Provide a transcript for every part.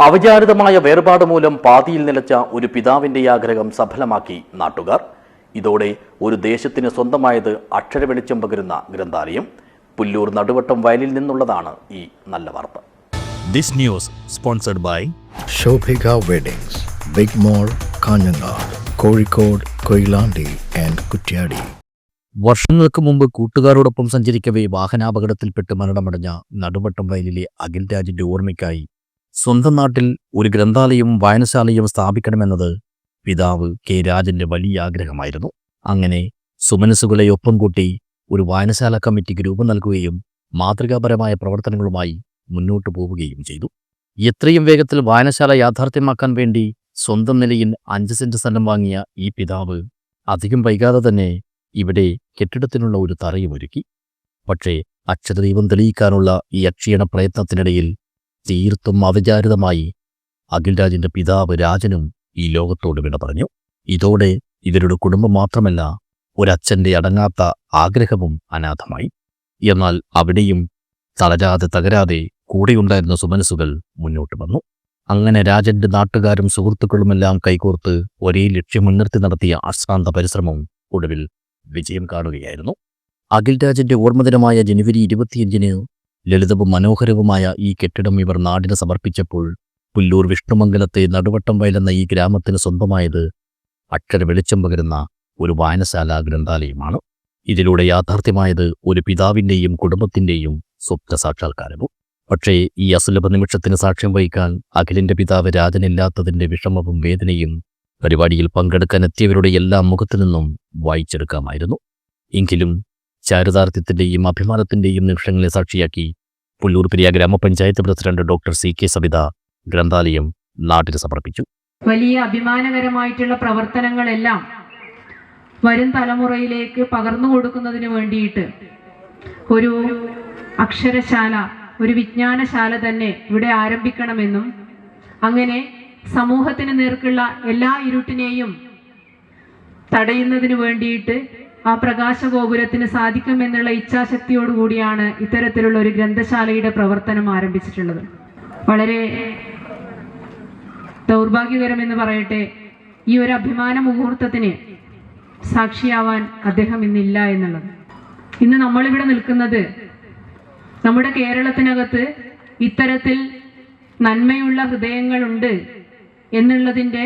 അവിചാരിതമായ വേർപാട് മൂലം പാതിയിൽ നിലച്ച ഒരു പിതാവിന്റെ ആഗ്രഹം സഫലമാക്കി നാട്ടുകാർ. ഇതോടെ ഒരു ദേശത്തിന് സ്വന്തമായത് അക്ഷരവെളിച്ചം പകരുന്ന ഗ്രന്ഥാലയം. പുല്ലൂർ നടുവട്ടം വയലിൽ നിന്നുള്ളതാണ് ഈ നല്ല വാർത്ത. This news sponsored by Shobhika Weddings, Big Mall, Kanyanad, Kozhikode, Koilandi and Kutyadi. വർഷങ്ങൾക്ക് മുമ്പ് കൂട്ടുകാരോടൊപ്പം സഞ്ചരിക്കവേ വാഹനാപകടത്തിൽപ്പെട്ട് മരണമടഞ്ഞ നടുവട്ടം വയലിലെ അഖിൽ രാജിന്റെ ഓർമ്മയ്ക്കായി സ്വന്തം നാട്ടിൽ ഒരു ഗ്രന്ഥാലയവും വായനശാലയും സ്ഥാപിക്കണമെന്നത് പിതാവ് കെ രാജന്റെ വലിയ ആഗ്രഹമായിരുന്നു. അങ്ങനെ സുമനസ്സുകളെ ഒപ്പം കൂട്ടി ഒരു വായനശാല കമ്മിറ്റിക്ക് രൂപം നൽകുകയും മാതൃകാപരമായ പ്രവർത്തനങ്ങളുമായി മുന്നോട്ടു പോവുകയും ചെയ്തു. എത്രയും വേഗത്തിൽ വായനശാല യാഥാർത്ഥ്യമാക്കാൻ വേണ്ടി സ്വന്തം നിലയിൽ 5 സെന്റ് സ്ഥലം വാങ്ങിയ ഈ പിതാവ് അധികം വൈകാതെ തന്നെ ഇവിടെ കെട്ടിടത്തിനുള്ള ഒരു തറയുമൊരുക്കി. പക്ഷേ അക്ഷരദീപം തെളിയിക്കാനുള്ള ഈ അക്ഷീണ പ്രയത്നത്തിനിടയിൽ തീർത്തും അവിചാരിതമായി അഖിൽ രാജിന്റെ പിതാവ് രാജനും ഈ ലോകത്തോട് വിട പറഞ്ഞു. ഇതോടെ ഇവരുടെ കുടുംബം മാത്രമല്ല, ഒരച്ഛന്റെ അടങ്ങാത്ത ആഗ്രഹവും അനാഥമായി. എന്നാൽ അവിടെയും തകരാതെ കൂടെയുണ്ടായിരുന്ന സുമനസ്സുകൾ മുന്നോട്ട് വന്നു. അങ്ങനെ രാജന്റെ നാട്ടുകാരും സുഹൃത്തുക്കളുമെല്ലാം കൈകോർത്ത് ഒരേ ലക്ഷ്യം മുൻനിർത്തി നടത്തിയ അശ്രാന്ത പരിശ്രമം ഒടുവിൽ വിജയം കാണുകയായിരുന്നു. അഖിൽ രാജന്റെ ഓർമ്മദിനമായ ജനുവരി 25-ന് ലളിതവും മനോഹരവുമായ ഈ കെട്ടിടം ഇവർ നാടിന് സമർപ്പിച്ചപ്പോൾ പുല്ലൂർ വിഷ്ണുമംഗലത്തെ നടുവട്ടം വയലെന്ന ഈ ഗ്രാമത്തിന് സ്വന്തമായത് അക്ഷര വെളിച്ചം പകരുന്ന ഒരു വായനശാല ഗ്രന്ഥാലയമാണ്. ഇതിലൂടെ യാഥാർത്ഥ്യമായത് ഒരു പിതാവിൻ്റെയും കുടുംബത്തിൻ്റെയും സ്വപ്ന സാക്ഷാത്കാരവും. പക്ഷേ ഈ അസുലഭ നിമിഷത്തിന് സാക്ഷ്യം വഹിക്കാൻ അഖിലിന്റെ പിതാവ് രാജനില്ലാത്തതിന്റെ വിഷമവും വേദനയും പരിപാടിയിൽ പങ്കെടുക്കാനെത്തിയവരുടെ എല്ലാ മുഖത്തു നിന്നും വായിച്ചെടുക്കാമായിരുന്നു. എങ്കിലും ചാരിതാർത്ഥ്യത്തിന്റെയും അഭിമാനത്തിന്റെയും നിമിഷങ്ങളെ സാക്ഷിയാക്കി പുല്ലൂർ പെരിയ ഗ്രാമപഞ്ചായത്ത് പ്രസിഡന്റ് ഡോക്ടർ CK സബിത ഗ്രന്ഥാലയം നാട്ടിന് സമർപ്പിച്ചു. വലിയ അഭിമാനകരമായിട്ടുള്ള പ്രവർത്തനങ്ങളെല്ലാം വരും തലമുറയിലേക്ക് പകർന്നു കൊടുക്കുന്നതിന് വേണ്ടിയിട്ട് ഒരു അക്ഷരശാല, ഒരു വിജ്ഞാനശാല തന്നെ ഇവിടെ ആരംഭിക്കണമെന്നും അങ്ങനെ സമൂഹത്തിന് നേർക്കുള്ള എല്ലാ ഇരുട്ടിനെയും തടയുന്നതിന് വേണ്ടിയിട്ട് ആ പ്രകാശഗോപുരത്തിന് സാധിക്കുമെന്നുള്ള ഇച്ഛാശക്തിയോടുകൂടിയാണ് ഇത്തരത്തിലുള്ള ഒരു ഗ്രന്ഥശാലയുടെ പ്രവർത്തനം ആരംഭിച്ചിട്ടുള്ളത്. വളരെ ദൗർഭാഗ്യകരമെന്ന് പറയട്ടെ, ഈ ഒരു അഭിമാന മുഹൂർത്തത്തിന് സാക്ഷിയാവാൻ അദ്ദേഹം ഇന്നില്ല എന്നുള്ളത്. ഇന്ന് നമ്മളിവിടെ നിൽക്കുന്നത് നമ്മുടെ കേരളത്തിനകത്ത് ഇത്തരത്തിൽ നന്മയുള്ള ഹൃദയങ്ങളുണ്ട് എന്നുള്ളതിൻ്റെ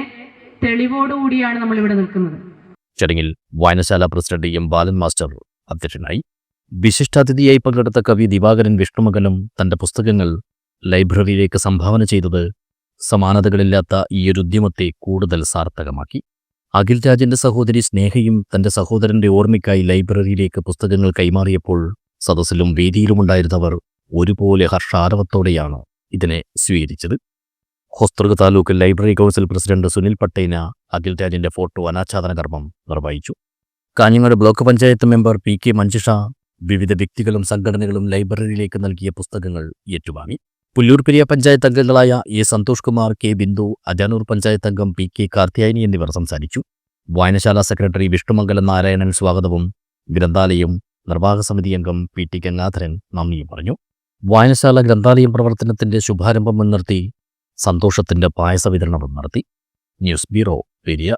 തെളിവോടുകൂടിയാണ് നമ്മളിവിടെ നിൽക്കുന്നത്. ചടങ്ങിൽ വായനശാല പ്രസിഡന്റ് M. ബാലൻ മാസ്റ്റർ അധ്യക്ഷനായി. വിശിഷ്ടാതിഥിയായി പങ്കെടുത്ത കവി ദിവാകരൻ വിഷ്ണുമംഗലം തന്റെ പുസ്തകങ്ങൾ ലൈബ്രറിയിലേക്ക് സംഭാവന ചെയ്തത് സമാനതകളില്ലാത്ത ഈയൊരു ഉദ്യമത്തെ കൂടുതൽ സാർത്ഥകമാക്കി. അഖിൽ രാജിന്റെ സഹോദരി സ്നേഹയും തന്റെ സഹോദരന്റെ ഓർമ്മയ്ക്കായി ലൈബ്രറിയിലേക്ക് പുസ്തകങ്ങൾ കൈമാറിയപ്പോൾ സദസ്സിലും വേദിയിലുമുണ്ടായിരുന്നവർ ഒരുപോലെ ഹർഷാരവത്തോടെയാണ് ഇതിനെ സ്വീകരിച്ചത്. Hosdurg taluk library council president Sunil Pattena Akhil രാജിന്റെ ഫോട്ടോ അനാച്ഛാദന കർമ്മം നിർവഹിച്ചു. Kanhangad block panchayat member PK Manjusha വിവിധ വ്യക്തികളും സംഘടനകളും ലൈബ്രറിയിലേക്ക് നൽകിയ പുസ്തകങ്ങൾ ഏറ്റുവാങ്ങി. പുല്ലൂർ പെരിയ പഞ്ചായത്ത് അംഗങ്ങളായ A. സന്തോഷ് കുമാർ, K. ബിന്ദു, അജാനൂർ പഞ്ചായത്ത് അംഗം PK കാർത്തിയായനി എന്നിവർ സംസാരിച്ചു. വായനശാല സെക്രട്ടറി വിഷ്ണുമംഗലം നാരായണൻ സ്വാഗതവും ഗ്രന്ഥാലയം നിർവാഹക സമിതി അംഗം PT ഗംഗാധരൻ നന്ദിയും പറഞ്ഞു. വായനശാല ഗ്രന്ഥാലയം പ്രവർത്തനത്തിന്റെ ശുഭാരംഭം മുൻനിർത്തി സന്തോഷത്തിന്റെ പായസ വിതരണവും നടത്തി. News bureau Periya.